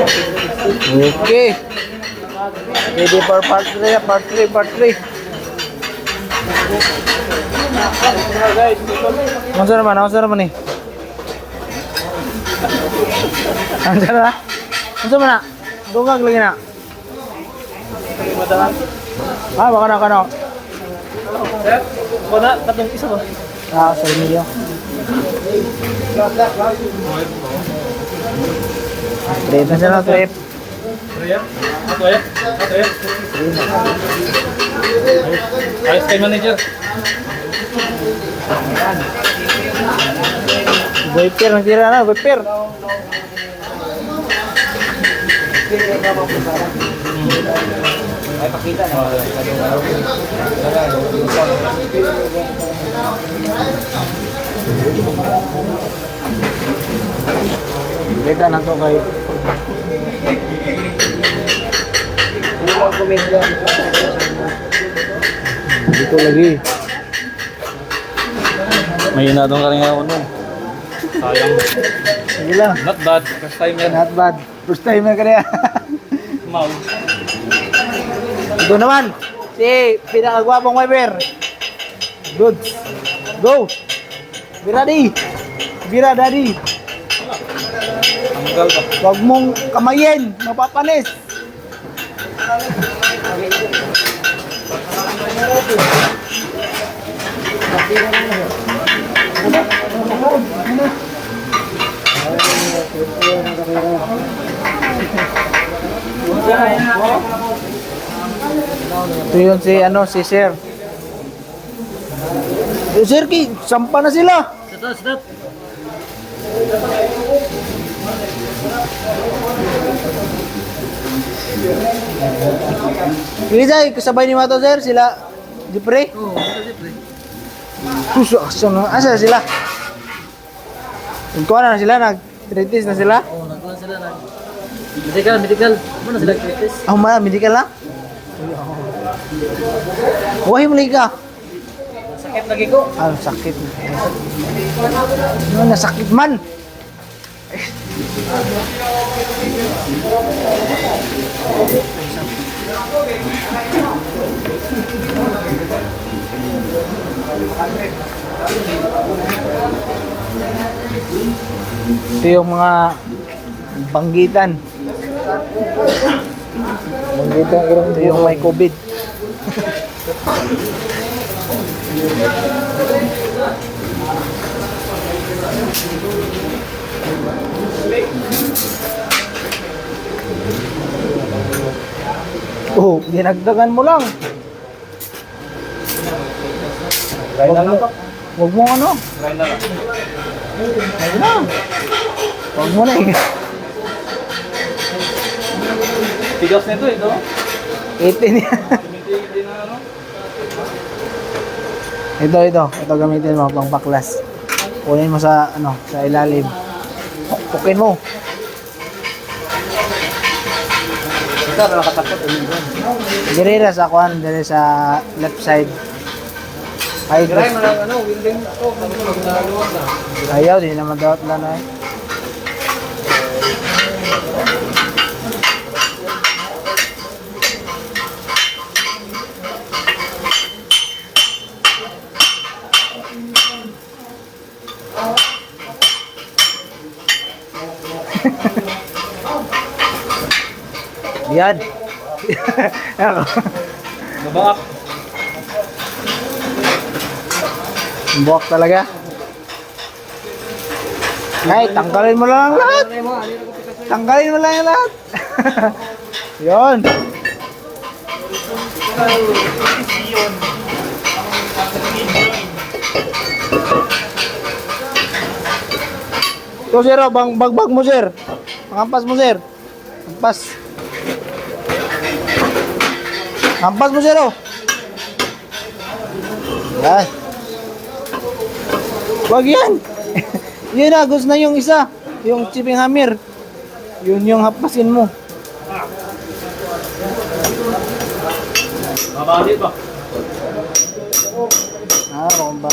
Okay. Ready for part 3, part 3, part 3. Masa naman eh? Masa na? Masa mana? Dungag lagi na. Ah, baka na. Wala, tatlong isa ba? Ah, sa inyo. Trip na sila, trip. Ayos kay manager. Viper, nagtira na, Viper. Ay, pakita na. Beda na to kay dito lagi. May inadong ka rin ako no. Sayang. Sige lang. Not bad. First time yan. Not bad. First time na kaya. Mau. Ito naman. Si pinakagwapong Viper. Good. Go. Bira di. Bira daddy. Tanggal ba? Huwag mong kamayin. Mapapanis. Ito yun si Sir. Sir, sampa na sila. Stop. Rizay, kasabay ni Mato Sir, sila Jepre. Oo, Jepre. Asa sila? Nagkuha na sila, nag-treaties na sila. Oo, nagkuhan sila na. Medical. Muna sila kritis. Medical na? Huwag mo lagi ka. Sakit lagi ko. Sakit. Nasakit man. Ito yung mga banggitan. Ito yung may COVID. Oh, dinagdagan mo lang. Try na lang to. Huwag mo ano. Try na lang. Huwag na. Huwag mo na eh. Tigas nito ito. 18 yan. Hindi na ano. Ito gamitin mo pang baklas. Kunin mo sa sa ilalim. Pukin mo. Ito nakatakot ulit. Dire sa kuan, dire sa left side. Ay, Try mo lang winding to, naluwag na. ayaw din naman daw lang ay. Yan. Nabaak. Buwak talaga. Ay, tanggalin mo lang ang lahat. Tanggalin mo lang yung lahat. Yun. Ito sir, bagbag mo sir. Panghampas mo sir. Hampas. Hampas mo sir oh. Yan. Wag yan. Yun na, gusto na yung isa. Yung chipping hammer. Yun yung hapasin mo. Mabalik ba? Romba.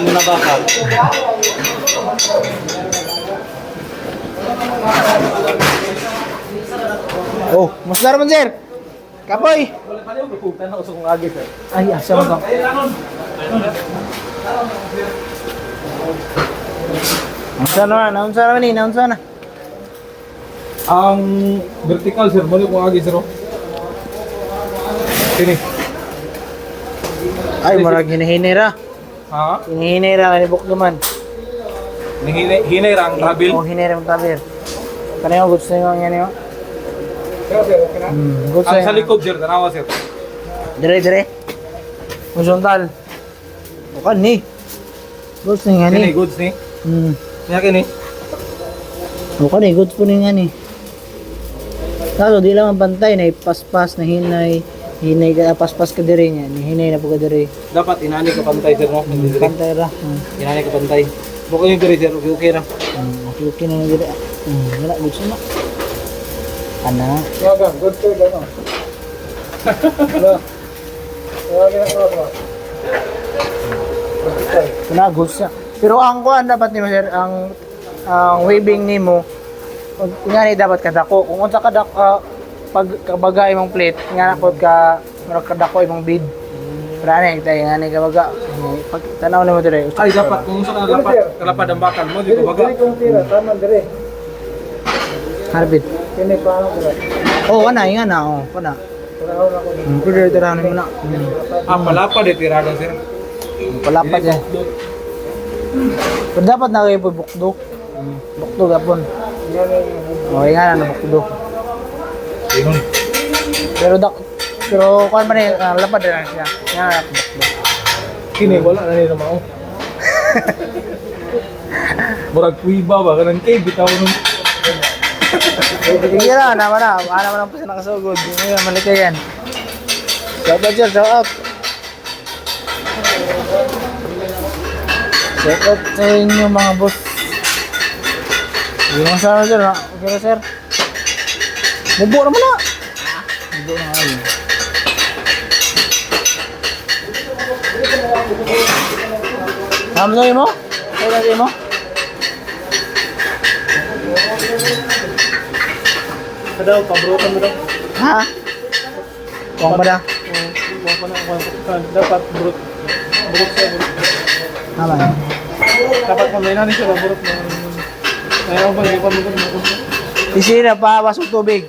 ano na baka. Oh, musta naman sir? Kapoy! Pupunta na usok ng agi, sir. Ay, asa mo ka? Naunsa naman eh, naunsa na. Ang vertical, sir. Mali kong agi, sir. Sini. Ay, marag hinahinira. Ha? Hinahinira ka ni Bukduman. Hinay ang travel. Oh, hinira mo tabir. Kanayo, goods na yung yan yun. Sir, okay na? Goods Ang na sa likod, sir. Tanawa, sir. Dire. Horizontal. Bukan ni. Goods na yan Kini, eh. goods ni. Niya kini. Bukan eh, goods po na yan eh. Kaso di lang ang pantay na paspas na hinay ka, paspas ka dire niya. Hinay na po ka dire. Dapat inani ka pantay, sir, no? Hindi dire. Pantay ra. Inani ka pantay. Bukan yung dire, sir. Okay na. Okay na dire. Wala, goods na. Ana. Yaga, good sir, gano'n. Kuna goods na. Pero ang kuan dapat nimo sir, ang waving nimo kunyari dapat kadako. Kung unsa kadako pag kabaga imong plate, nga napod ka murag kadako imong bid. Para na tayo nga ni kabaga. Pag tanaw nimo dire. Ay, dapat kung sa kalapad ang bakal mo, di ko baga. Harbit. Kini pa ano dire. Oh, kana nga na, oh, kana. Pwede tira nimo na. Ah, palapad eh, tirada, sir. Palapad yan. Pero dapat na kayo po bukdo. Bukdo gapon. Okay nga na bukdo. Yun. Pero kuan man eh, lapad na siya. Nga na bukdo. Kini, wala na nila mao. Murag kuiba ba? Kanang kay, bitaw nun. Sige na, naman na. Ano naman ang pasa nakasugod. Hindi na malika yan. Shout out sir, shout out. Shout out sa inyo mga boss. Hindi mga sana sir, ha? Okay na sir. Mubo naman na. Mubo na nga yun. Hamzay mo? Kaya mo? Daw, pabrutan mo daw. Ha? Kuwang pa na? Dapat burot siya. Tama. Dapat kamay na siya, burot mo. Ayaw ba, hindi pa mo. Isi na pawas ng tubig.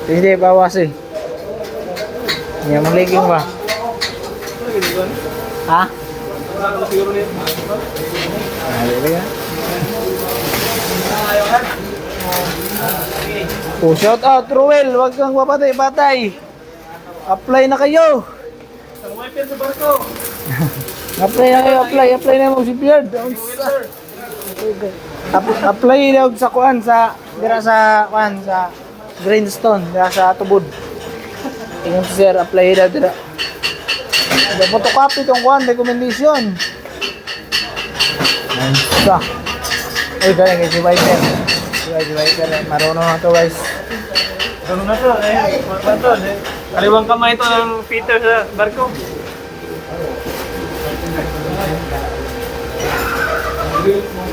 Hindi, pawas eh. Hindi mo liging ba? Ha? Oh, shout out Ruel, wag kang papatay-patay. Apply na kayo. Ang wiper sa barko. Apply na kayo, apply na mo si Beard. Apply daw sa kuan sa dira sa kuan sa Greenstone, dira sa tubod. Tingnan si sir, apply daw dira. Photocopy tong kuan recommendation. Sa. Oy, dali si Viper. Si Viper, marunong na to guys. Ganun na to, kaliwang kamay ito ng Peter sa barko.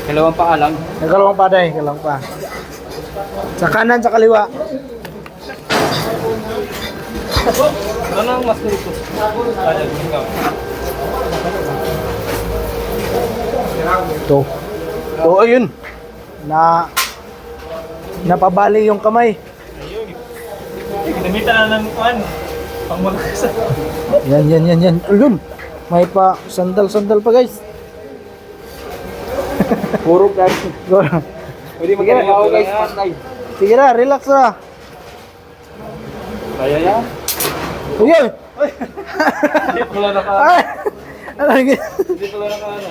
Kalawang paa lang. Nagkalawang pa day, kalawang pa. Sa kanan, sa kaliwa. Ano ang mas kurito? Ito. Ito, ayun. Napabali yung kamay. Ginamitan na ng kuhan. Pang malakas. Yan. Ayun. May pa sandal pa guys. Puro guys. Pwede magaling ako guys. Sige na, relax na. Kaya yan. Uy! Hindi pala naka... Ay! Ano lagi? Hindi pala naka ano.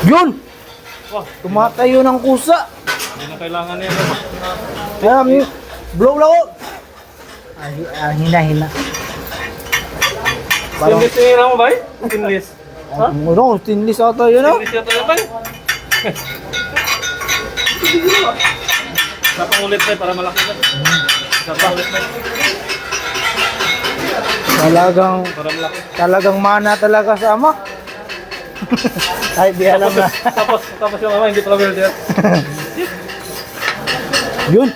Yun! Wah, Tumatayo ng kusa. hindi na kailangan yan. Blow lang ako. Hina. Parang, Stainless yung hira mo ba? Stainless. Ha? ano, stainless ata yun ah. Stainless yata yan ba? Sapang ulit na para malaki na. Sapang ulit na para malaki. Talagang mana talaga sa ama. Ay, di alam na. Tapos yung ama, hindi pala welder. Yun.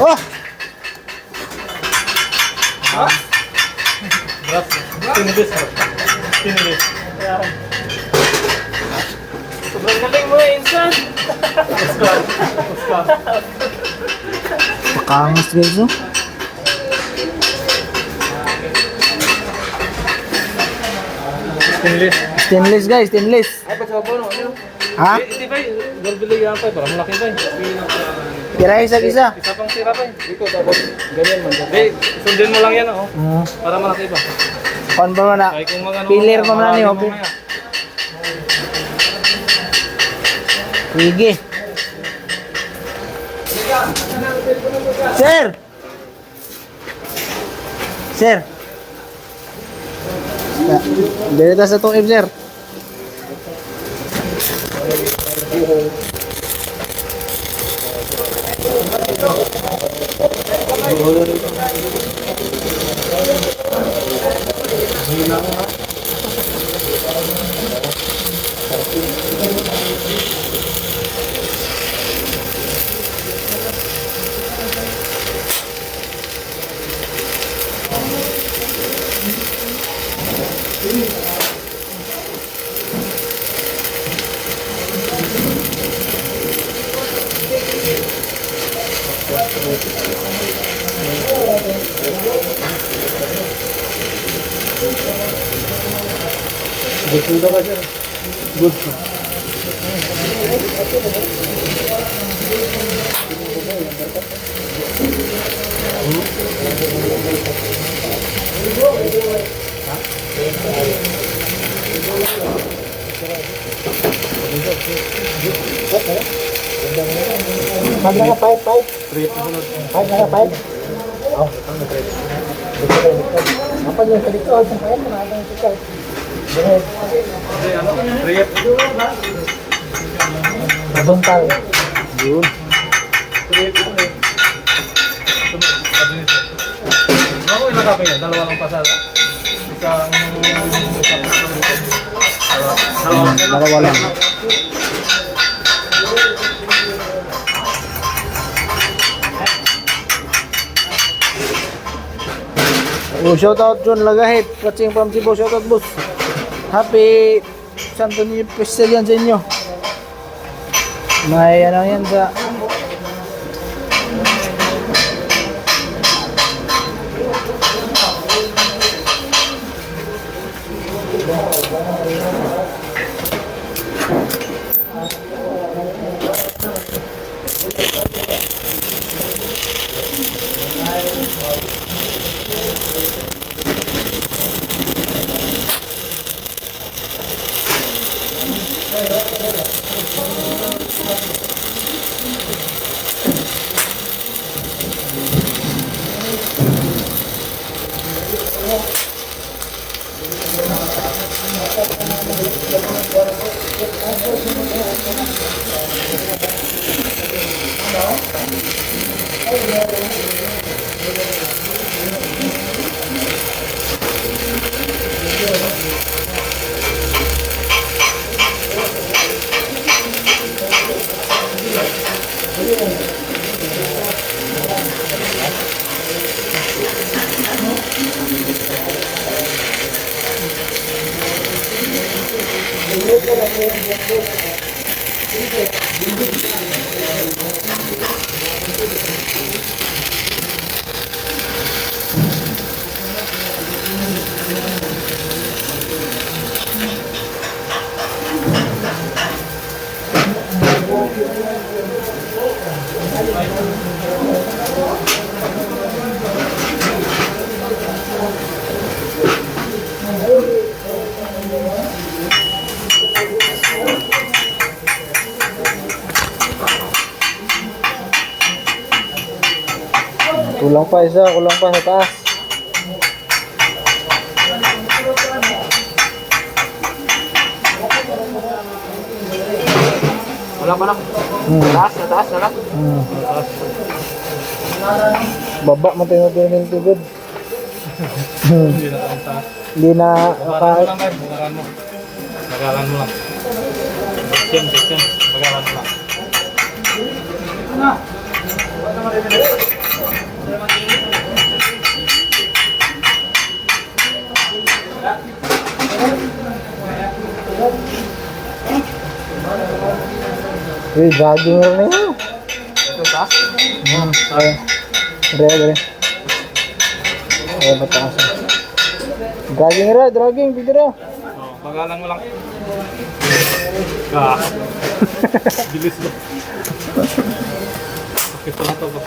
Oh! Ha? Brass. Stainless. Stainless. Sobrang galing mo Insan. Oscar. Pakangas guys, no? Stainless. Stainless guys, stainless. Ay, pag sa no? Ha? Hindi ba? Gold yan pa. Parang malaki ba? Tira isa. Isa pang sira pa. Dito, tapos ganyan man. Hindi, sundin mo lang yan, oh. Para malaki ba? Pan ba man na? Ay, kung mga Pillar pa man niyo. Sige. Sir! Sir! Dito sa itong sir. Yun. Ako ilagapin yan, dalawa lang pasada. Dalawa lang. Oh, shout out John Lagahit, watching from Cebu, shout out boss. Happy Santo Niño Festival yan sa inyo. May ano yan sa Kulang pa isa, kulang pa sa taas. Wala pa lang. Sa taas na lang. Baba mo tayo ng tubig. Hindi na tayo taas. Hindi na Bagalan mo lang guys, bagalan mo. Bagalan mo lang. Section. Bagalan mo lang. jogging na yun. Ito taas? Dre. Mataas. Dragging, bigla. Bagalan mo lang. Bilis na. Ito na to ba?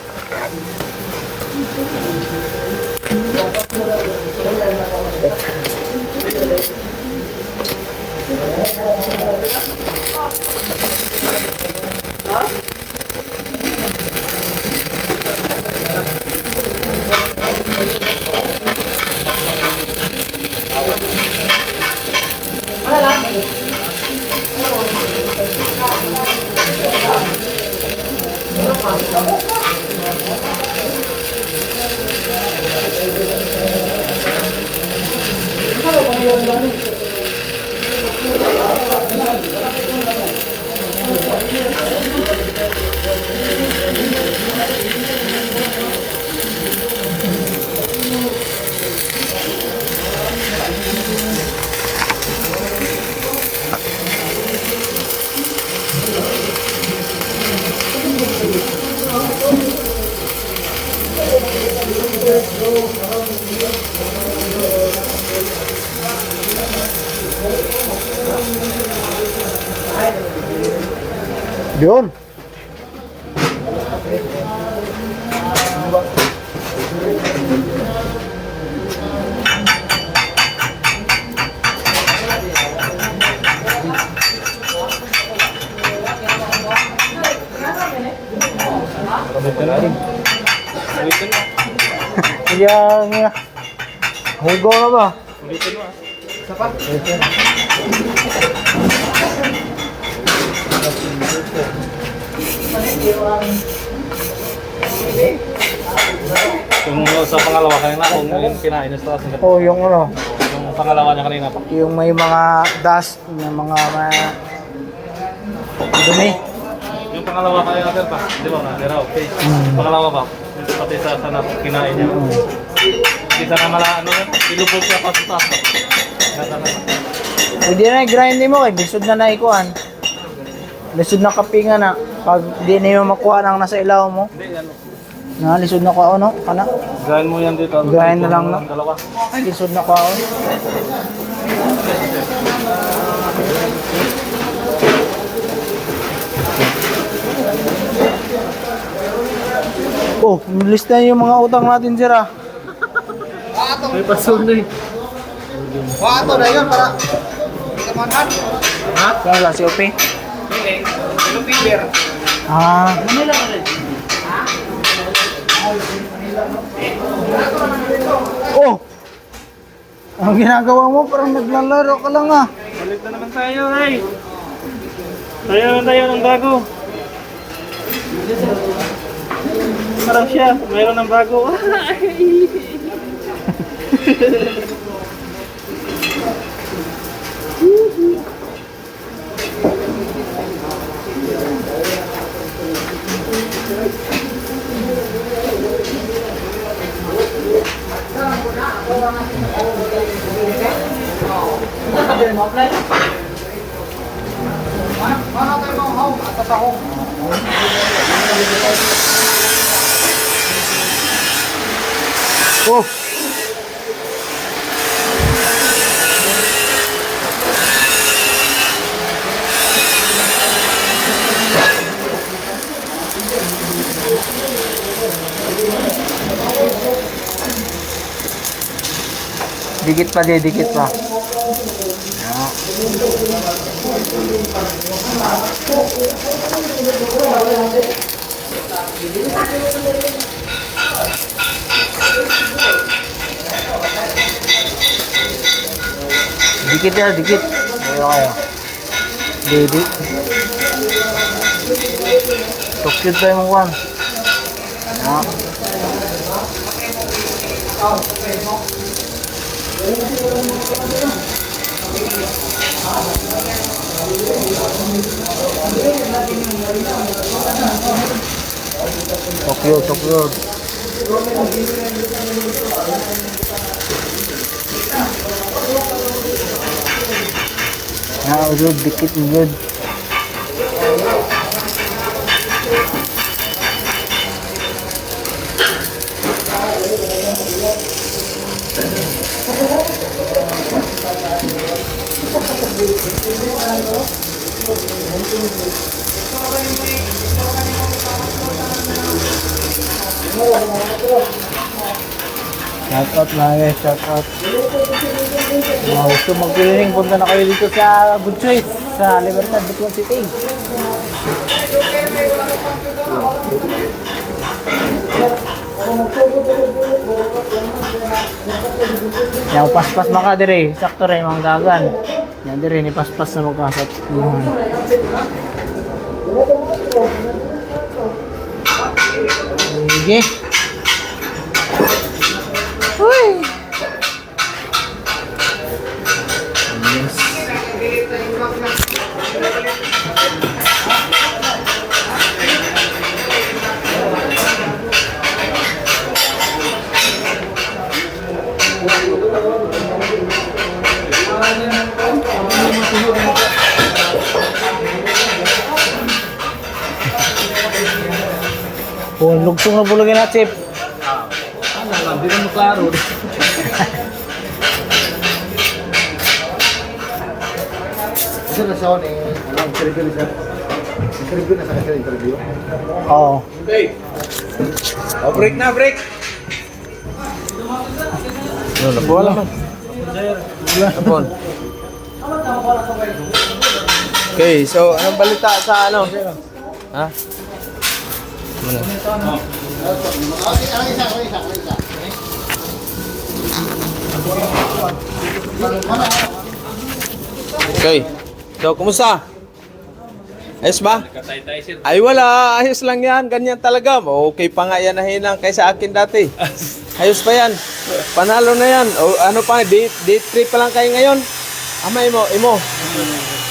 Yun. Ulitin mo. Kaya, hugo na ba? Ulitin mo. Kung sa pangalawa kanina, kung yung kinain sa taas. Oh, yung ano, Yung pangalawa niya kanina pa. yung may mga dust, may mga dumi. Yung pangalawa kaya natin pa. Di ba? Natira, okay. Pangalawa pa. Yung pati sa sana kinain niya. Hindi sana ano yun. Ilubog siya pa sa taas. Pwede na i-grind mo kay bisod na naikuan. Lisod na kapinga na. Pag di na mo makuha ng nasa ilaw mo. Hindi, yan. Na lisod na kuha no? Kana. Grind mo yan dito. Grind na lang, no? Dalawa. Lisod na kuha. Oh, lista yung mga utang natin, sir ah. May pasunod eh. Wato na yun para kamanan. Ha? Kaya lang si Ope. Ah. Oh! Ang ginagawa mo parang naglalaro ka lang ah. Balik na naman tayo, ay. Tayo ng bago. Parang siya, mayroon ng bago. Oh! Dikit pa, dikit pa. Dikit yan, dikit. Ayaw kayo. Baby. So cute tayo mong kwan. Ah. So cute, so cute. Ah, good, dikit good. Shout out lang guys, shout out. Mga gusto mag-cleaning, punta na kayo dito sa Good Choice, sa Libertad, Butuan City. Yang paspas maka dire, sakto rin mga dagan. Yan dire ni paspas na magkasat. Sige. Uy. Yes. Oh, lugtong na bulagin na, Chip. Ano lang, di mo klaro. Sir, nasa ako ang interview ni sir. Interview na sa kasi interview. Oo. Okay. Oh, break na, break. Wala po, wala man. Hapon. Okay, so anong balita sa ano? Ha? Ano? Okay, ang isa. Okay. So, kumusta? Ayos ba? Katay-tay, sir. Ay wala, ayos lang yan. Ganyan talaga. Okay pa nga yan na hinang kaysa akin dati. Ayos pa yan. Panalo na yan. O ano pa, day 3 pa lang kayo ngayon. Ama imo.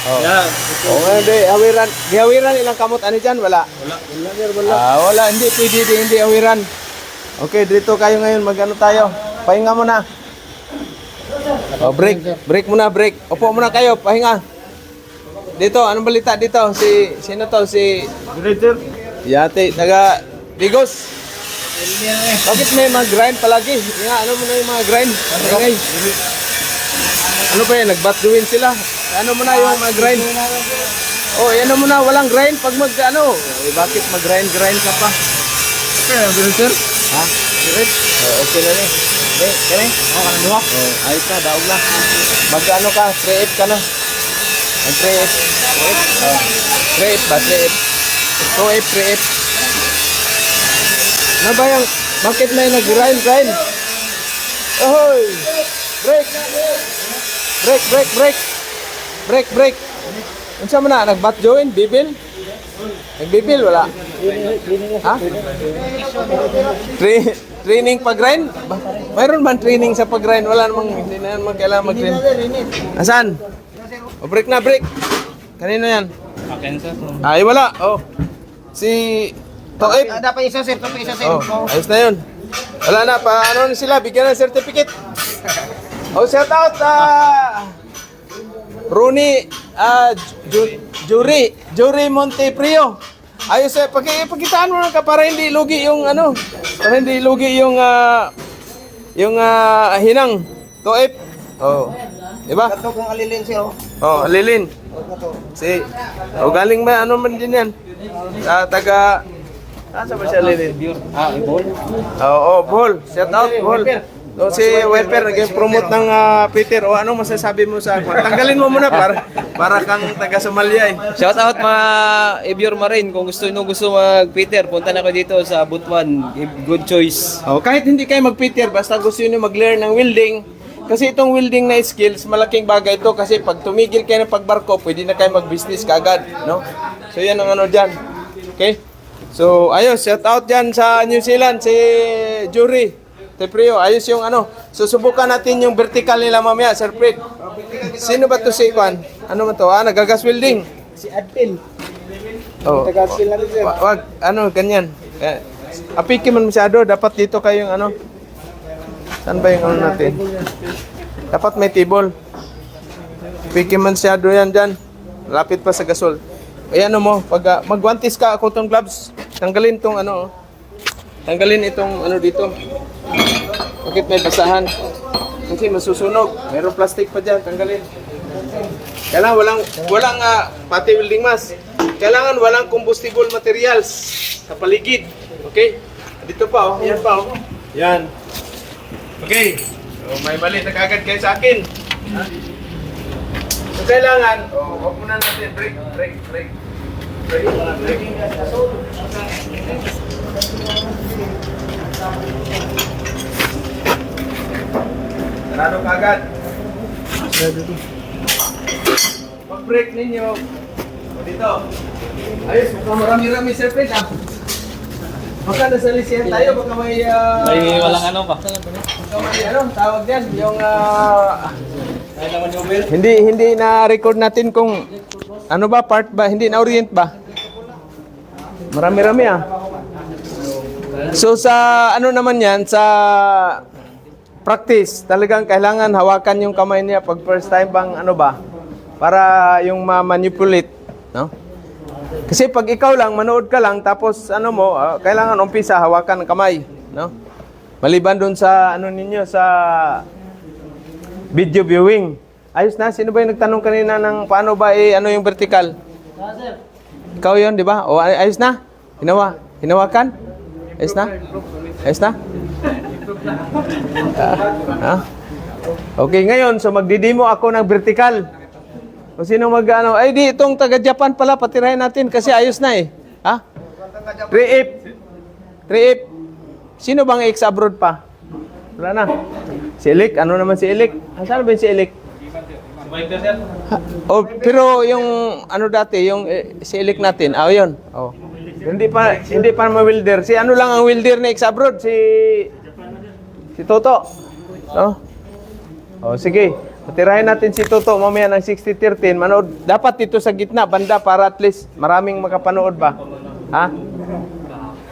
Oh. Yeah. O ngayon, hawiran ilang kamot ano dyan? Wala. Wala. Hindi pwede, hindi hawiran. Okay, dito kayo ngayon. Mag-ano tayo? Pahinga muna. Oh, break muna, break. Upo muna kayo, pahinga. Dito, anong balita dito? Sino to? Si Director. Yate, taga Digos. Bakit may mga grind palagi? Nga, ano mo na yung mga grind? Ingay. Ano ba yan? Nagbatduin sila. Ano mo na yung mga grind? Oh, ano mo na, walang grind pag mag-ano. Eh, bakit mag-grind ka pa? Okay, director. Ha? Okay na rin. Okay, kani? Oh, ayos na, daog na. Mag-ano ka, 3F ka na. Mag-3F. 3F ba? 3F. 2F, 3F. Ano ba yung, bakit may nag-grind? Ahoy! Break! Unsa man na, nag-bat join? Bibil? Nagbibil? Wala. Ha? Training pag-grind? Mayroon man training sa pag-grind? Wala namang, hindi na naman kailangan mag-grind. Asan? O, break na, break. Kanino yan? Akin, sir. Ay, wala. Oh. Si Toib. Dapat isa, sir. Dapat isa, sir. Oh, ayos na yun. Wala na, paano na sila? Bigyan ng certificate. Oh, shout out, Rooney, Jury Monteprio. Ayos eh, pakitaan mo lang ka para hindi lugi yung ano, para hindi lugi yung hinang Toib. Oh. Diba? Ito kung alilin sir. Oh, Alilin. Galing ba ano man din yan? Taga saan ba siya Alilin? Ibol. Bol. Shout out, Bol. So, si Welper nag-promote ng Peter. O ano masasabi mo sa tanggalin mo muna para kang taga Somalia eh. Shout out mga Ebior Marine. Kung gusto mag-Peter, punta na ko dito sa Butuan. Good choice. Oh, kahit hindi kayo mag-Peter, basta gusto niyo mag-learn ng welding, Kasi itong welding na skills, malaking bagay ito kasi pag tumigil kayo ng pagbarko, pwede na kayo mag-business kaagad, no? So yan ang ano dyan. Okay? So ayos, shout out dyan sa New Zealand, si Jury. Teprio, ayos yung ano. Susubukan natin yung vertical nila mamaya, Sir Fred. Sino ba to si Kwan? Ano man to? Nagagas welding. Si Adpil. Oh, Taga-skill natin sir. wag, ano, ganyan. Apiki man masyado, dapat dito kayong ano. Saan ba yung ano natin? Dapat may table. Apiki man masyado yan dyan. Lapit pa sa gasol. Ayan mo, pag magwantis ka ako tong gloves, tanggalin tong ano, tanggalin itong ano dito. Bakit may basahan? Kasi masusunog. Mayroong plastic pa dyan, tanggalin. Kailangan walang pati welding mask. Kailangan walang combustible materials sa paligid. Okay? Dito pa oh, yan pa oh. Yan. Okay. So, may mali na kagad kayo sa akin. Ha? So, kailangan, wag muna natin, break. Sarado kagad. Pag-break ninyo. O dito. Ayos, mukhang marami-rami Sir Fred ah. Baka nasa lisihan tayo, baka may... May walang ano pa. baka may ano, tawag yan, yung... Hindi na-record natin kung... Ano ba, part ba? Hindi na-orient ba? Marami-rami ah. So sa ano naman yan, sa practice, talagang kailangan hawakan yung kamay niya pag first time bang ano ba, para yung ma-manipulate, no? Kasi pag ikaw lang, manood ka lang, tapos ano mo, kailangan umpisa hawakan ng kamay, no? Maliban dun sa ano ninyo, sa video viewing. Ayos na, sino ba yung nagtanong kanina ng paano ba ano yung vertical? Ikaw yun, di ba? O ayos na? Hinawakan? Ayos na? Ayos na? Okay, ngayon, so magdidemo ako ng vertical. O sino mag-ano? Ay, di, itong taga-Japan pala, patirahin natin kasi ayos na eh. Ha? 3F. Sino bang ex-abroad pa? Wala na. Si Elik, ano naman si Elik? Saan ba yung si Elik? Oh, pero yung ano dati, yung si Elik natin, yun. Oh. Hindi pa ma-welder. Si ano lang ang welder na ex-abroad, si Toto. No? Oh, sige. Patirahin natin si Toto mamaya ng 60-13. Manood. Dapat dito sa gitna, banda, para at least maraming makapanood ba? Ha?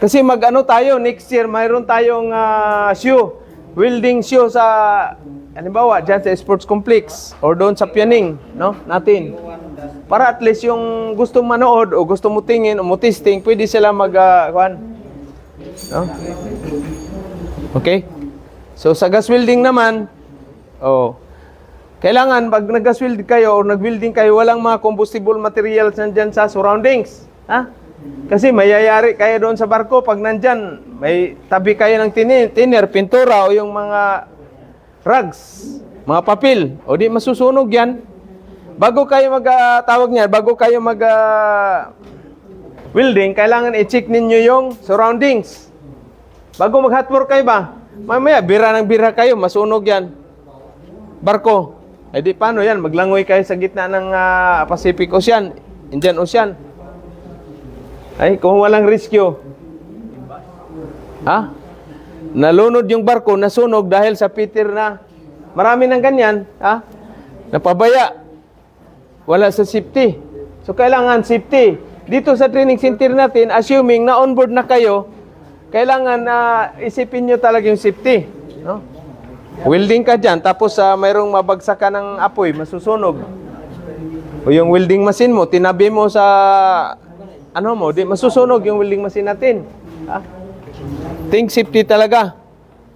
Kasi mag-ano tayo, next year, mayroon tayong show. Welding show sa, halimbawa, dyan sa Sports Complex or doon sa Pianing, no? Natin. Para at least yung gusto manood o gusto mo tingin o mo testing, pwede sila no? Okay? So sa gas welding naman, kailangan pag nag-gas weld kayo o nag-welding kayo, walang mga combustible materials nandyan sa surroundings. Ha? Kasi mayayari kayo doon sa barko pag nandyan, may tabi kayo ng tiner, pintura o yung mga rugs, mga papel, o di masusunog yan. Bago kayo tawag niya, bago kayo welding, kailangan i-check ninyo yung surroundings. Bago mag-hot work kayo ba? Mamaya, bira ng bira kayo, masunog yan. Barko. Ay di paano yan? Maglangoy kayo sa gitna ng Pacific Ocean, Indian Ocean. Ay, kung walang rescue. Ha? Nalunod yung barko, nasunog dahil sa Peter na marami ng ganyan, ha? Napabaya. Wala sa safety. So, kailangan safety. Dito sa training center natin, assuming na onboard na kayo, kailangan isipin nyo talaga yung safety. No? Welding ka dyan, tapos mayroong mabagsakan ng apoy, masusunog. O yung welding machine mo, tinabi mo sa di masusunog yung welding machine natin. Ha? Think safety talaga.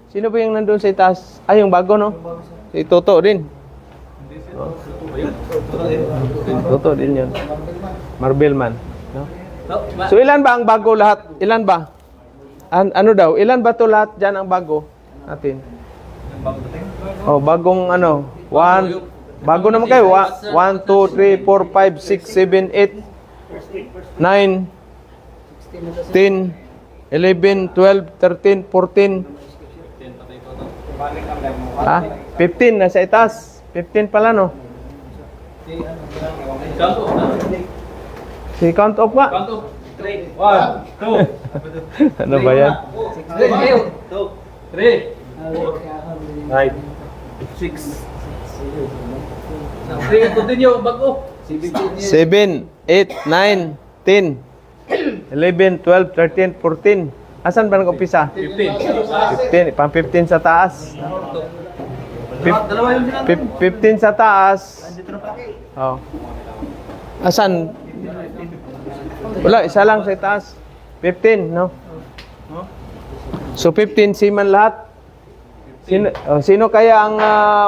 Sino ba yung nandun sa itaas? Yung bago, no? Si Toto din. Toto din yun. Marble man. No? So ilan ba ang bago lahat? Ilan ba? Ano daw? Ilan ba to lahat dyan ang bago natin? Bagong bago naman kayo. 1, 2, 3, 4, 5, 6, 7, 8, 9, 10, 11, 12, 13, 14. Ha? 15 nasa itaas. 15 pala, no? Count off na. Si count off nga. Count off. 3, 1, 2, Ano ba yan? 3, 5, 6. Sige, continue, bago. 7, 8, 9, 10, 11, 12, 13, 14. Asan ba nag-umpisa? 15. 15. Pang 15 sa taas. Dalawa yung sila. 15 sa taas. Oh. Asan? Wala, isa lang sa taas. 15, no? So 15 siman lahat. Sino kaya ang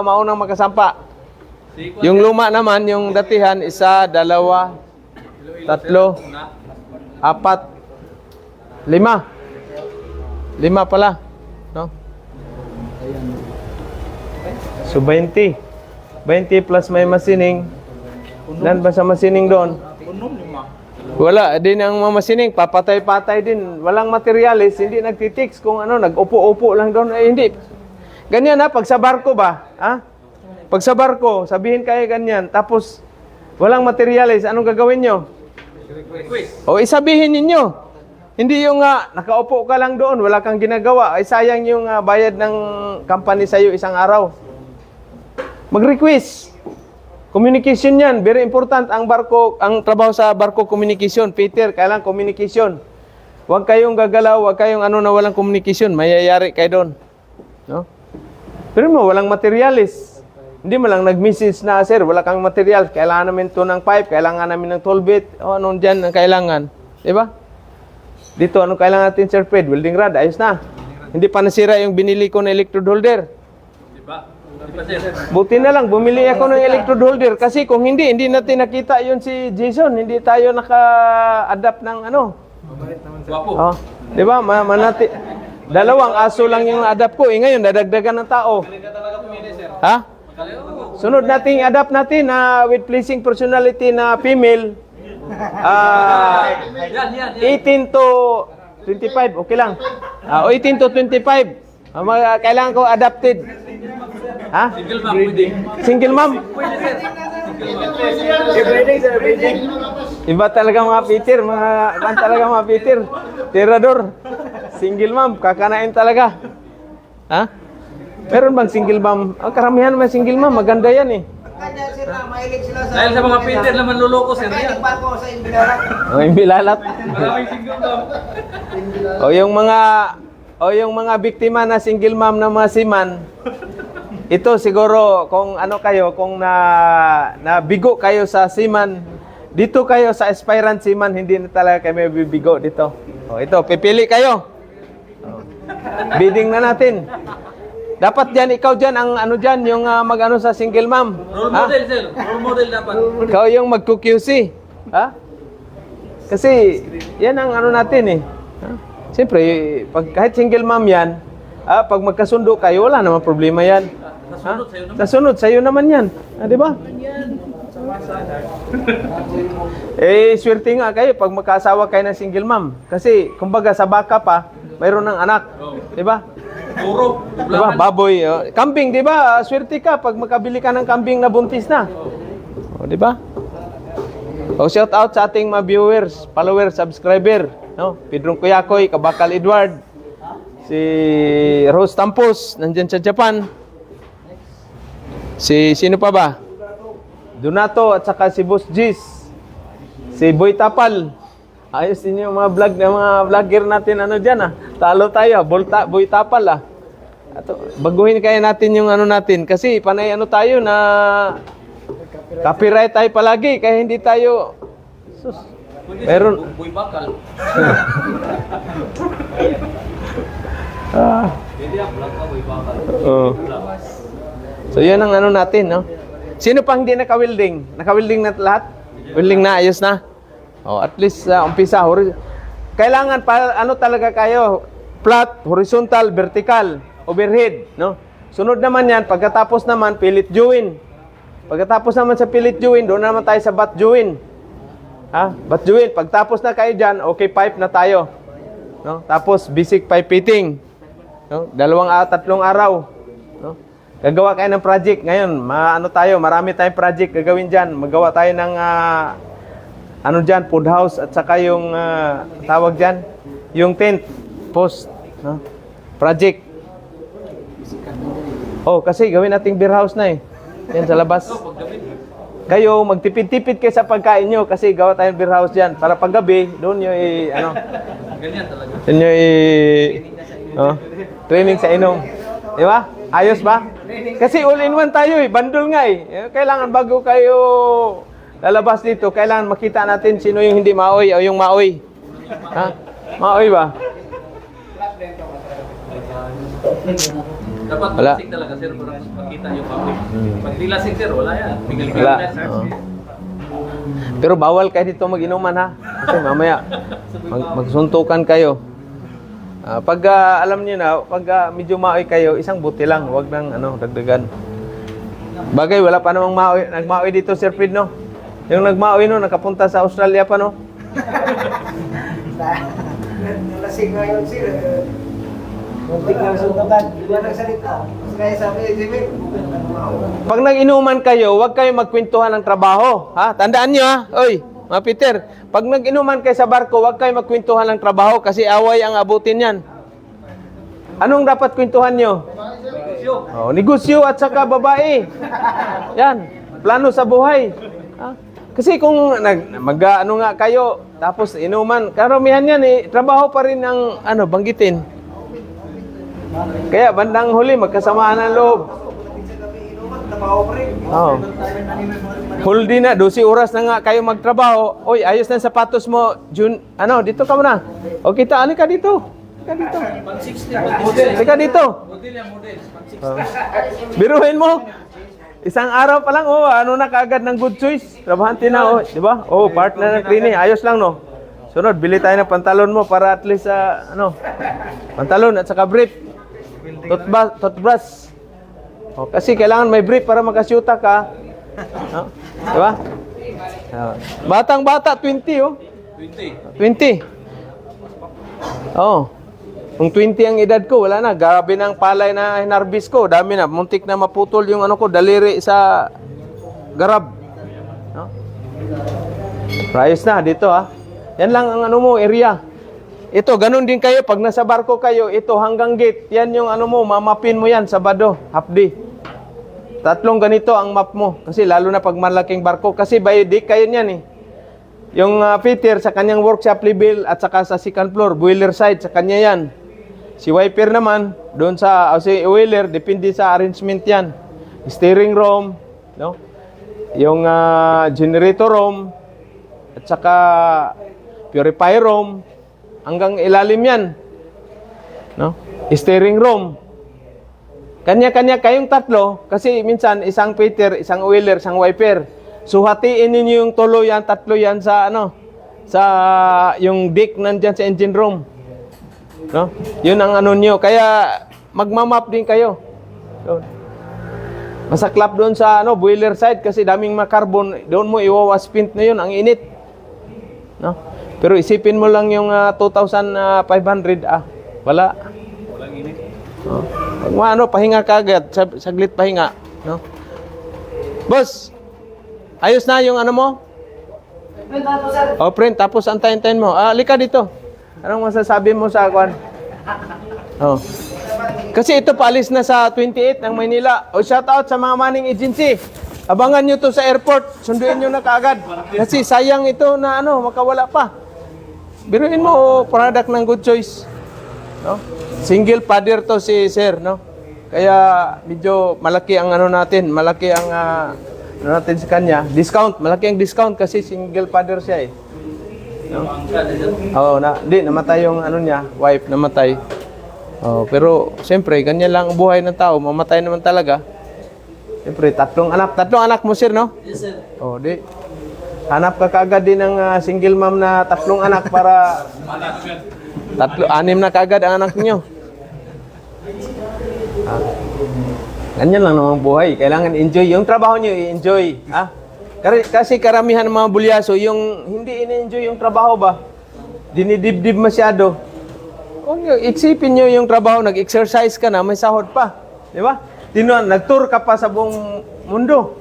maunang makasampa? Yung luma naman, yung datihan, 1, 2, 3, 4, 5. 5 pala, no? So 20. 20 plus may masining. Lan ba sa masining doon? Wala din ang masining, papatay-patay din. Walang materialis, hindi nagtitix kung ano, nag-upo-upo lang doon. Eh, hindi. Ganyan pag sa barko ba? Ha? Pag sa barko, sabihin kayo ganyan, tapos walang materialis, anong gagawin nyo? O isabihin ninyo. Hindi yung nakaupo ka lang doon, wala kang ginagawa. Ay sayang yung bayad ng company sa'yo isang araw. Mag-request. Communication yan, very important ang trabaho sa barko communication. Peter, kailangan communication. Huwag kayong gagalaw, huwag kayong na walang communication, mayayari kayo doon. No? Pero walang materialis. Hindi mo lang nag-message na, sir, wala kang material. Kailangan namin to ng pipe, kailangan namin ng toll bit. O, anong dyan ang kailangan? Diba? Dito, anong kailangan natin, sir Fred? Welding rod, ayos na. Hindi pa nasira yung binili ko na electrode holder. Diba? Diba, sir? Buti na lang, bumili ako ng electrode holder. Kasi kung hindi natin nakita yun si Jason. Hindi tayo naka-adapt ng Wapo. Oh, diba? Dalawang aso lang yung adapt ko. Ngayon, dadagdagan ng tao. Ha? Sunod natin, adapt natin with pleasing personality na female. 18 to 25, okay lang. 18 to 25. Kailangan ko adapted. Ha? Single ma'am, pwede. Single mom? Iba talaga mga Peter, mga Peter. Tirador. Single mom, kakanain talaga. Ha? Meron bang single mom? Karamihan may single mom, maganda yan eh. Dahil sa mga Peter na manluloko, sir, yan. Ang bilalat. Maraming single ma'am. yung mga biktima na single mom na mga siman, ito siguro kung kung nabigo kayo sa siman, dito kayo sa aspirant siman, hindi na talaga kayo may bibigo dito. Ito, pipili kayo. Bidding na natin. Dapat ikaw dyan, ang yung sa single mom. Role model, sir. Role model dapat. Ikaw yung mag-QC. Ha? Kasi, yan ang natin eh. Ha? Siyempre, kahit single mom yan, pag magkasundo kayo, wala naman problema yan. Ha? Sa sunod, sa'yo naman yan. Di ba? Swerte nga kayo pag magkasawa kayo ng single mom. Kasi, kumbaga, sa baka pa, mayroon ng anak. Di ba? Puro. Diba? Baboy. Kambing, di ba? Swerte ka pag makabili ka ng kambing na buntis na. Di ba? Shout out sa ating mga viewers, followers, subscriber. No? Pedro Kuyakoy, Kabakal Edward, si Rose Tampos, nandyan sa Japan. Sino pa ba? Donato at saka si Boss Gis. Si Boy Tapal. Ayos din yung mga vlogger natin dyan Talo tayo, Boy Tapal baguhin kaya natin yung natin kasi panay tayo na copyright tayo palagi kaya hindi tayo meron Boy bakal. Hindi ang vlog ka, boy bakal. So yan ang natin, no? Sino pang hindi naka-welding? Naka-welding na lahat? Welding na, ayos na? At least umpisa. Kailangan talaga kayo, flat, horizontal, vertical, overhead, no? Sunod naman yan, pagkatapos naman, pilit join. Pagkatapos naman sa pilit join, doon naman tayo sa butt join. Butt join. Pagtapos na kayo dyan, okay, pipe na tayo. No? Tapos, basic pipe fitting. No? 2 3 araw. No? gagawa kayo ng project. Ngayon, marami tayong project gagawin dyan. Magawa tayo ng, food house at saka yung, tawag dyan, yung tent, post, no? Project. Oh, kasi gawin nating beer house na eh. Yan sa labas. Kayo, magtipid-tipid kayo sa pagkain nyo kasi gawa tayong beer house dyan. Para paggabi, doon nyo Ganyan talaga. doon nyo training sa inom. Di ba? Ayos ba? Kasi all-in-one tayo eh. Bandol nga eh. Kailangan bago kayo lalabas dito, kailangan makita natin sino yung hindi maoy o yung maoy. Ha? Maoy ba? Dapat Wala. lasing talaga sir para makita yung baboy. Pag di lasing sir, wala yan. Wala. Oo. Pero bawal kayo dito mag-inuman ha. Kasi mamaya magsuntukan kayo. Pag alam niyo na, pag medyo maoy kayo, isang buti lang, wag nang dagdagan. Bagay, wala pa namang nagmaoy dito, Sir Fred, no? Yung nagmaoy no, nakapunta sa Australia pa, no? Lasing ngayon, sir. Muntik na suntukan. Hindi na nagsalita. Kaya sabi, Jimmy, Pag nag-inuman kayo, huwag kayo magkwentuhan ng trabaho. Ha? Tandaan nyo ha. Oy, mga Peter, pag nag-inuman kayo sa barko, huwag kayo magkwentuhan ng trabaho kasi away ang abutin yan. Anong dapat kwentuhan nyo? Negosyo at saka babae. Yan, plano sa buhay. Ha? Kasi kung mag-ano nga kayo, tapos inuman, karamihan yan eh, trabaho pa rin ang banggitin. Kaya bandang huli, magkasamaan ng loob. Oh. Whole day na, 12 oras na nga kayo magtrabaho. Oy, ayos na sapatos mo. Dito ka muna. O kita, alika dito. Alika dito. Biruhin mo. Isang araw pa lang, na kaagad ng good choice. Trabahante na, di ba? Partner ng cleaning. Ayos lang, no? Sunod, bili tayo ng pantalon mo para at least, pantalon at saka brief. Toothbrush. Kasi kailangan may brief para makasyuta ka. Di ba? Batang bata, 20, 20. Kung 20 ang edad ko, wala na. Grabe ng palay na hinarbis ko. Dami na. Muntik na maputol yung daliri sa garab. Ayos na, dito Yan lang ang area. Ito, ganun din kayo. Pag nasa barko kayo, ito hanggang gate. Yan yung mamapin mo yan, Sabado, half day. 3 ganito ang map mo. Kasi lalo na pag malaking barko. Kasi by day kayo niyan eh. Yung Peter sa kanyang workshop level at saka sa second floor, boiler side, sa kanya yan. Si Wiper naman, doon si oiler, depende sa arrangement yan. Steering room, no? Yung generator room, at saka purifier room, hanggang ilalim yan. No? Steering room. Kanya-kanya kayong 3, kasi minsan isang Peter, isang oiler, isang Wiper. So hatiin ninyo yung tulo yan, 3 yan sa sa yung deck nandiyan sa engine room. No? Yun ang nyo. Kaya magmamap din kayo. Doon. Masaklap doon sa boiler side kasi daming carbon. Doon mo iwawas paint na yun, ang init. No? Pero isipin mo lang yung 2,500, wala. Walang init. Pahinga ka agad, saglit pahinga, no? Boss, ayos na yung mo? Print, tapos antayin-tayin mo. Lika dito. Anong masasabi mo sa akin? Kasi ito paalis na sa 28 ng Maynila. Shout out sa mga manning agency. Abangan nyo to sa airport. Sunduin nyo na kaagad. Kasi sayang ito na makawala pa. Biruin mo, product ng Good Choice. No? Single father to si sir, no? Kaya medyo malaki ang natin, malaki ang natin sa kanya. Discount, malaki ang discount kasi single father siya eh. No? Namatay yung niya, wife namatay. Pero siyempre, ganyan lang ang buhay ng tao, mamatay naman talaga. Siyempre, 3 anak mo sir, no? Yes sir. Hanap ka kaagad din ng single mom na 3 anak para 6 na kaagad ang anak niyo. Ganyan lang naman buhay. Kailangan enjoy. Yung trabaho niyo, i-enjoy. Kasi karamihan ng mga bulyaso, yung hindi in-enjoy yung trabaho ba, dinidibdib masyado. Kung isipin nyo yung trabaho, nag-exercise ka na, may sahod pa. Di ba? Nag-tour ka pa sa buong mundo.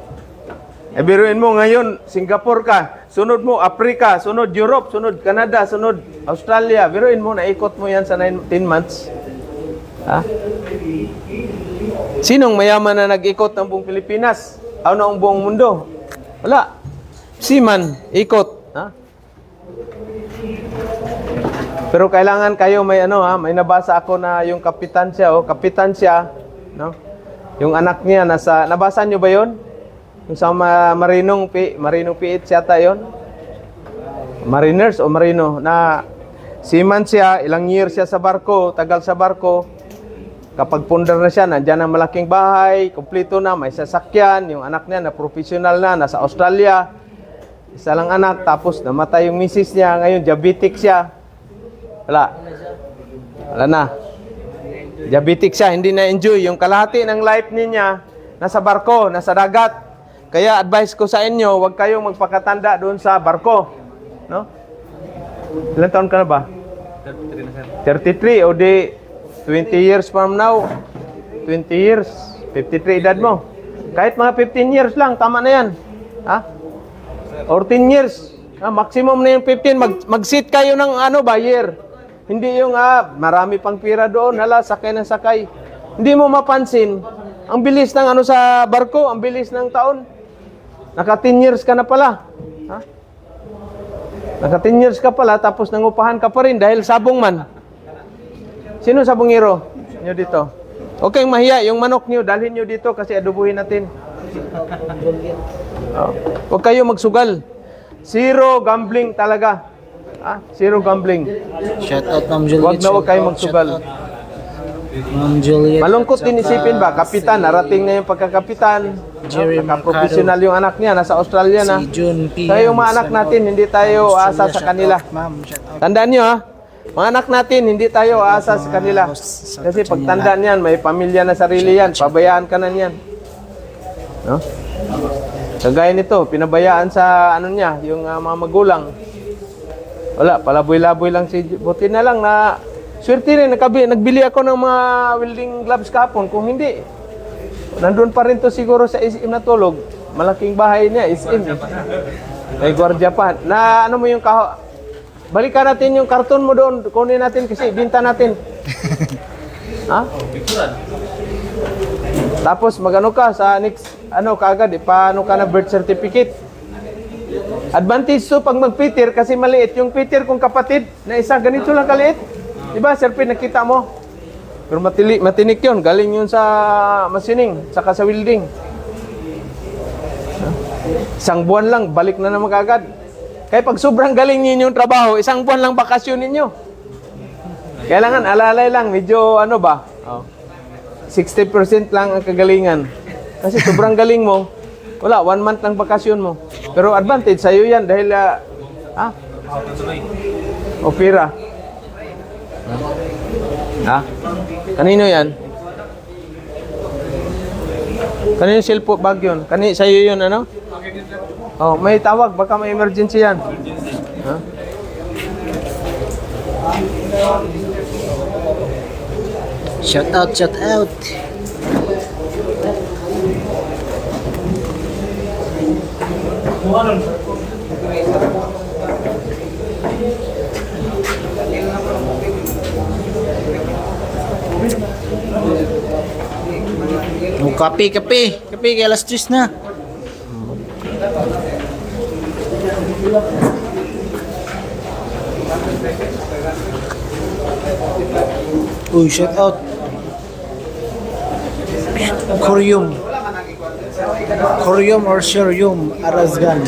E biruin mo ngayon, Singapore ka, sunod mo Africa, sunod Europe, sunod Canada, sunod Australia. Biruin mo, naikot mo yan sa 10 months. Ha? Sinong mayaman na nag-ikot ng buong Pilipinas? Ano ang buong mundo? Wala. Siman, ikot. Ha? Pero kailangan kayo may may nabasa ako na yung kapitan siya, no? Yung anak niya nabasa niyo ba 'yon? Yung sa Marinong PH yata 'yon. Mariners o Marino na seaman siya, ilang years siya sa barko, tagal sa barko. Kapag pundar na siya, nandiyan ang malaking bahay, kumpleto na, may sasakyan, yung anak niya na professional na, nasa Australia. Isa lang anak, tapos namatay yung misis niya, ngayon diabetic siya. Wala na. Diabetic siya, hindi na-enjoy. Yung kalahati ng life niya, nasa barko, nasa dagat. Kaya advice ko sa inyo, huwag kayong magpakatanda doon sa barko. No? Ilan taon ka na ba? 33 na, sir. 33 o di 20 years from now. 20 years, 53 edad mo. Kahit mga 15 years lang, tama na yan. Ha? Or 10 years. Maximum na yung 15. Mag-sit kayo ng year. Hindi yung marami pang pira doon, sakay ng sakay. Hindi mo mapansin, ang bilis ng sa barko, ang bilis ng taon. Naka 10 years ka na pala. Ha? Naka 10 years ka pala, tapos nangupahan ka pa rin dahil sabong man. Sino sabongero nyo dito? Okay, mahiya, yung manok nyo, dalhin nyo dito kasi adubuhin natin. Huwag kayo magsugal. Zero gambling talaga. Zero gambling. Shout out Ma'am Juliet. Huwag kayo magsugal. Ma'am Juliet. Malungkot din isipin ba? Kapitan, narating na yung pagkakapitan. Jerry Professional yung anak niya, nasa Australia na. Si June P. Kaya yung mga anak natin, hindi tayo aasa sa kanila. Ma'am, shout out. Tandaan nyo mga anak natin, hindi tayo aasa sa kanila. Kasi pag tandaan yan, may pamilya na sarili yan, pabayaan ka na yan. No? Kagaya nito, pinabayaan sa yung mga magulang. Wala, palaboy-laboy lang buti na lang na swerte rin, nagbili ako ng mga welding gloves kahapon. Kung hindi, nandun pa rin to siguro sa SM na tulog. Malaking bahay niya, SM. May gwardiya pa. Na mo yung balikan natin yung karton mo doon, kunin natin kasi binta natin. Ha? Tapos magano ka sa next kaagad paano ka na birth certificate. Advantage to pag mag-Peter kasi maliit yung Peter kung kapatid na isa ganito lang kaliit. Di ba, Sir Pin, nakita mo? Pero matinik yun, galing yun sa machining, saka sa welding. Isang buwan lang, balik na naman kaagad. Kaya pag sobrang galing ninyo yung trabaho, isang buwan lang bakasyon ninyo. Kailangan alalay lang, medyo 60% lang ang kagalingan. Kasi sobrang galing mo, wala, 1 month lang bakasyon mo. Pero advantage sa'yo yan dahil, opera. Kanino yan? Kanino cellphone bag yun? Sa'yo yun, may tawag, baka may emergency yan. Shout out, shout out. Kape kay alas 3 na. Uy, shout out. Koryum or Shoryum Arazgan.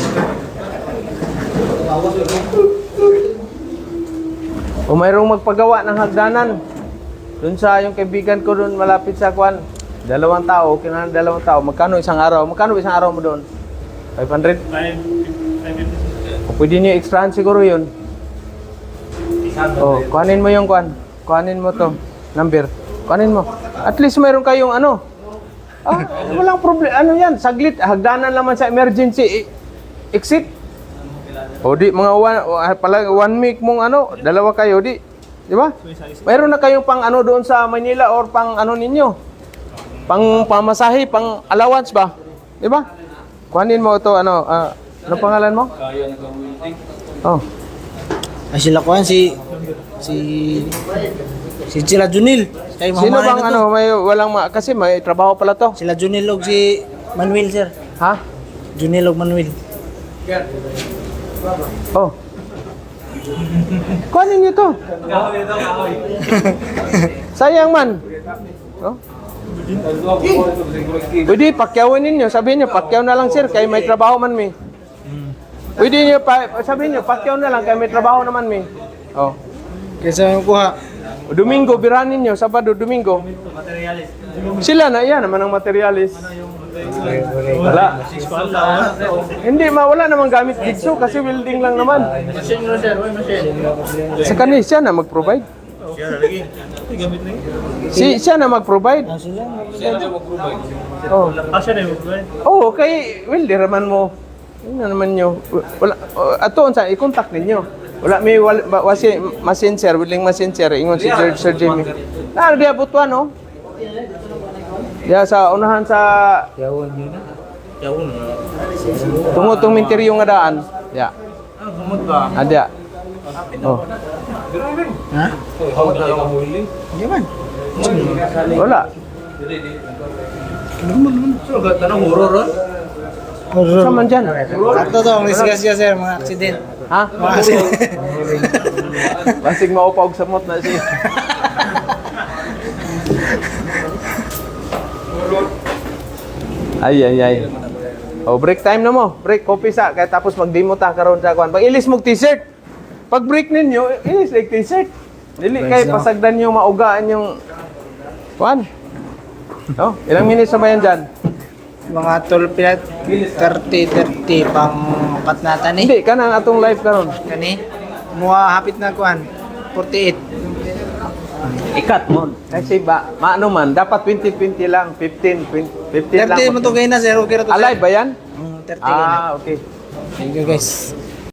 O mayroong magpagawa ng hagdanan. Doon sa yung kaibigan ko doon malapit sa kwan. 2 tao, kailangan 2 tao. Magkano isang araw? Magkano isang araw mo doon? 500? O pwede niyo extrahan siguro yun. O, kuhanin mo yung kwan. Kuhanin mo to. Number. Kuhanin mo. At least mayroon kayong walang problema. Yan? Saglit. Hagdanan naman sa emergency. Exit. O di, mga 1 week mong 2 kayo, di. Di ba? Mayroon na kayong pang doon sa Manila or pang ninyo. Pang pamasahe, pang allowance ba? Di ba? Kuhanin mo ito, ano pangalan mo? Oh. Ay sila kuan si sila Junil. Kay Sino bang may walang kasi may trabaho pala to. Sila Junil og si Manuel sir. Ha? Junil og Manuel. Oh. Kuhanin niyo to. Sayang man. Oh. Pwede pakyawin ninyo. Sabihin niyo, pakyaw na lang sir, kay may trabaho man mi. Pwede niyo sabihin niyo, pakyaw na lang, kay may trabaho naman mi. Oh. Kaysa yung kuha. Domingo, biranin niyo, Sabado, Domingo. Sila na, yan naman ang materialis. Wala. Hindi, wala namang gamit jigsaw kasi welding lang naman. Sa kanil, siya na mag-provide. Siya na mag-provide. Oh. Oh, kay welder man mo. Ano naman nyo? Wala, ato, sa i-contact ninyo. Wala, may machine sir, welding machine sir. Ingon si Sir Jimmy. Diya butuan, no? Diya sa unahan sa... Tungutong minteryo nga daan. Diya. Diya. Oh. Ha? Hindi man. Wala. Saan man dyan? Sakto to, ang disgrasya sir, mga aksident. Ha? Mga aksident. Basig maupag sa mot na siya. Ay. Oh, break time na mo. Break, kopi sa. Kaya tapos mag-demo ta karon sa kwan. Pag ilis mong t-shirt. Pag break ninyo, ilis like t-shirt. Dili kay pasagdan nyo, maugaan yung kwan. Oh, ilang minutes na ba yan dyan? Mga 30 pang patnatan eh. Hindi, kanang atong live karon. Kani, muha hapit na kuan. 48. Ikat mo. Kasi maano man, dapat 20-20 lang, 15 lang. 30 mo to kayo na sir, okay na to sir. Alive ba yan? 30 kayo na. Okay. Thank you guys.